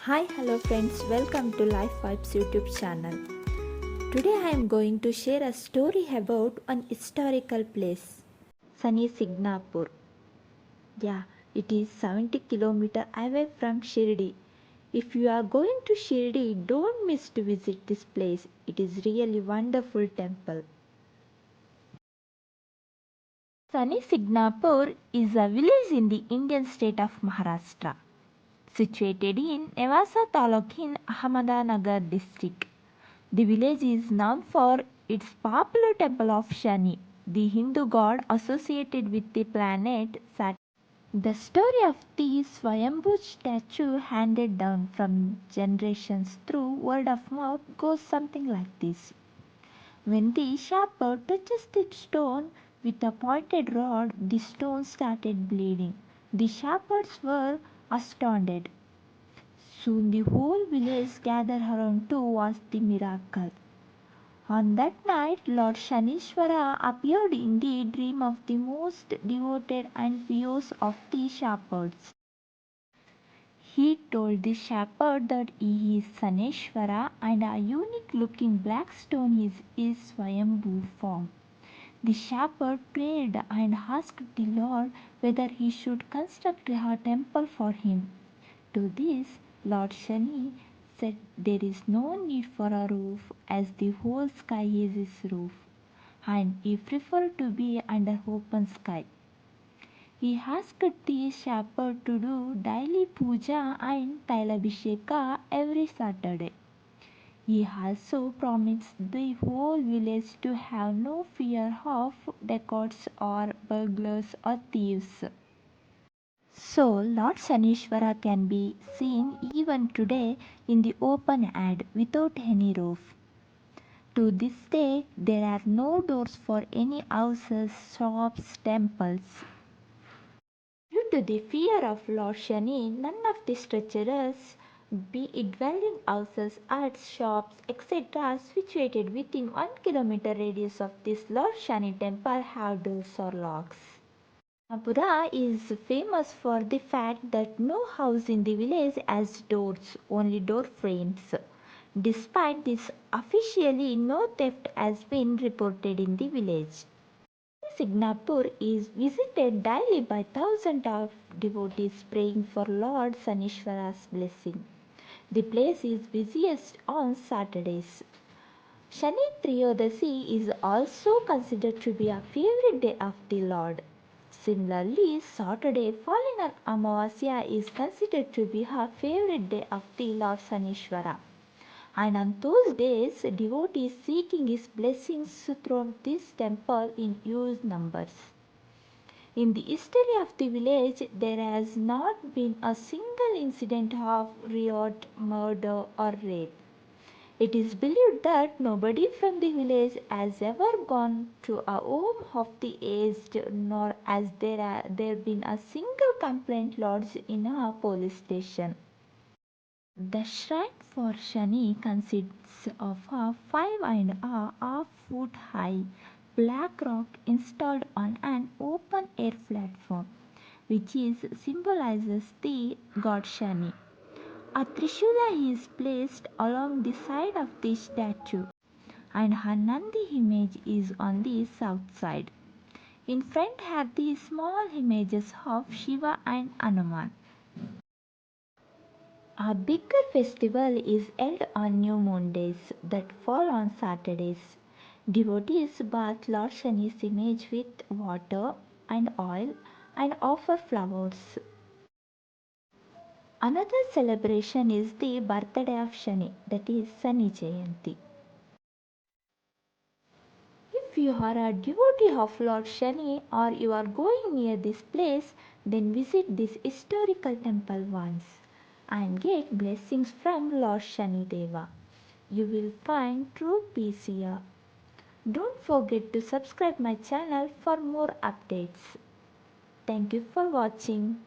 Hi, hello friends, welcome to Life Vibes YouTube channel. Today I am going to share a story about an historical place, Sunny Signapur. Yeah, it is 70 km away from Shirdi. If you are going to Shirdi, don't miss to visit this place. It is really wonderful temple. Sunny Signapur is a village in the Indian state of Maharashtra, situated in Nevasa Taluk in Ahmednagar district. The village is known for its popular temple of Shani, the Hindu god associated with the planet Saturn. The story of the Swayambhu statue handed down from generations through word of mouth goes something like this. When the shepherd touches the stone with a pointed rod, the stone started bleeding. The shepherds were astounded. Soon the whole village gathered around to watch the miracle. On that night, Lord Shanishwara appeared in the dream of the most devoted and pious of the shepherds. He told the shepherd that he is Saneshwara and a unique looking black stone is his Swayambhu form. The shepherd prayed and asked the Lord whether he should construct a temple for him. To this, Lord Shani said there is no need for a roof as the whole sky is his roof, and he preferred to be under open sky. He asked the shepherd to do daily puja and Tailabhisheka every Saturday. He also promised the whole village to have no fear of dacoits or burglars or thieves. So, Lord Sanishwara can be seen even today in the open air without any roof. To this day, there are no doors for any houses, shops, temples. Due to the fear of Lord Shani, none of the structures, be it dwelling houses, huts, shops, etc., situated within 1 kilometer radius of this Lord Shani temple have doors or locks. Apura is famous for the fact that no house in the village has doors, only door frames. Despite this, officially no theft has been reported in the village. Signapur is visited daily by thousands of devotees praying for Lord Sanishwara's blessing. The place is busiest on Saturdays. Shani Triyodasi is also considered to be a favorite day of the Lord. Similarly, Saturday falling on Amavasya is considered to be her favorite day of the Lord Sanishwara. And on those days, devotees seeking his blessings throughout this temple in huge numbers. In the history of the village, there has not been a single incident of riot, murder, or rape. It is believed that nobody from the village has ever gone to a home of the aged, nor has there been a single complaint lodged in a police station. The shrine for Shani consists of a 5.5 foot high black rock installed on an open air platform, which symbolizes the god Shani. A Trishula is placed along the side of the statue, and her Nandi image is on the south side. In front are the small images of Shiva and Hanuman. A bigger festival is held on new moon days that fall on Saturdays. Devotees bath Lord Shani's image with water and oil and offer flowers. Another celebration is the birthday of Shani, that is Shani Jayanti. If you are a devotee of Lord Shani or you are going near this place, then visit this historical temple once and get blessings from Lord Shani Deva. You will find true peace here. Don't forget to subscribe my channel for more updates. Thank you for watching.